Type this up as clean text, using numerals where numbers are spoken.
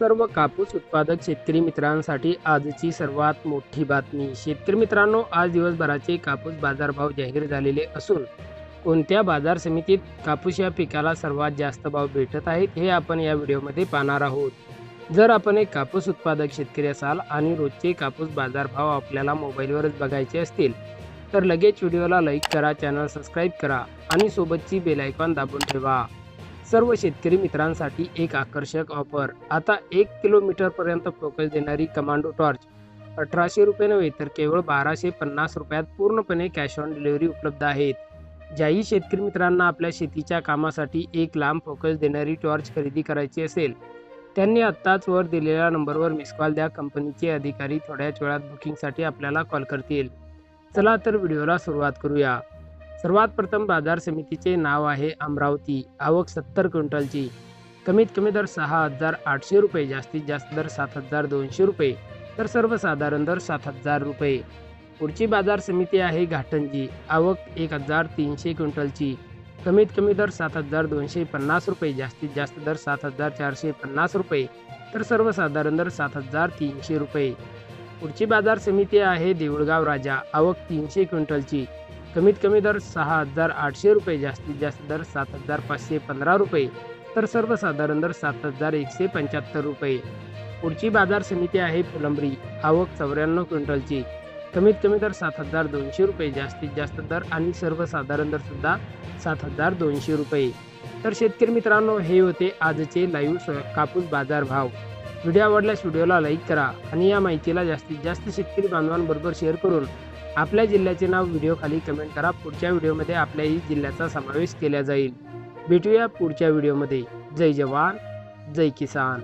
सर्व कापूस उत्पादक शेतकरी मित्रांसाठी आजची सर्वात मोठी बातमी। शेतकरी मित्रांनो, आज दिवसभराचे कापूस बाजारभाव जाहीर झालेले असून कोणत्या बाजार समितीत कापूस या पिकाला सर्वात जास्त भाव भेटत आहेत हे आपण या व्हिडिओमध्ये पाहणार आहोत। जर आपण एक कापूस उत्पादक शेतकरी असाल आणि रोजचे कापूस बाजारभाव आपल्याला मोबाईलवरच बघायचे असतील तर लगेच व्हिडिओला लाईक करा, चॅनल सबस्क्राईब करा आणि सोबतची बेल आयकॉन दाबून ठेवा। सर्व शेतकरी मित्रांसाठी एक आकर्षक ऑफर। आता 1 किलोमीटरपर्यंत फोकस देणारी कमांडो टॉर्च 1800 रुपये नव्हे तर केवळ 1250 रुपयात पूर्णपणे कॅश ऑन डिलिव्हरी उपलब्ध आहेत। ज्याही शेतकरी मित्रांना आपल्या शेतीच्या कामासाठी एक लांब फोकस देणारी टॉर्च खरेदी करायची असेल त्यांनी आत्ताच वर दिलेल्या नंबरवर मिस कॉल द्या। कंपनीचे अधिकारी थोड्याच वेळात बुकिंगसाठी आपल्याला कॉल करतील। चला तर व्हिडिओला सुरुवात करूया। सर्वात प्रथम बाजार समितीचे नाव आहे अमरावती। आवक 70 क्विंटलची। कमीत कमी दर 6800 रुपये, जास्तीत जास्त दर 7200 रुपये तर सर्वसाधारण दर 7000 रुपये। पुढची बाजार समिती आहे घाटंजी। आवक 1300 क्विंटलची। कमीत कमी दर 7250 रुपये, जास्तीत जास्त दर 7450 रुपये तर सर्वसाधारण दर 7300 रुपये। पुढची बाजार समिती आहे देऊळगाव राजा। आवक 300 क्विंटलची। कमीत कमी दर 6800 रुपये, जास्तीत जास्त दर 7515 रुपये तर सर्वसाधारण दर 7175 रुपये। पुढची बाजार समिती आहे फुलंब्री। आवक 94 क्विंटलची। कमीत कमी दर 7200 रुपये, जास्तीत जास्त दर आणि सर्वसाधारण दर सुद्धा 7200 रुपये। तर शेतकरी मित्रांनो, हे होते आजचे लाईव्ह कापूस बाजार भाव। व्हिडिओ आवडल्यास व्हिडिओला लाईक करा आणि या माहितीला जास्तीत जास्त शेतकरी बांधवांबरोबर शेअर करून आपल्या जिल्ह्याचे नाव व्हिडिओ खाली कमेंट करा। पुढच्या व्हिडिओमध्ये आपल्याही जिल्ह्याचा समावेश केला जाईल। भेटूया पुढच्या व्हिडिओमध्ये। जय जवान, जय किसान।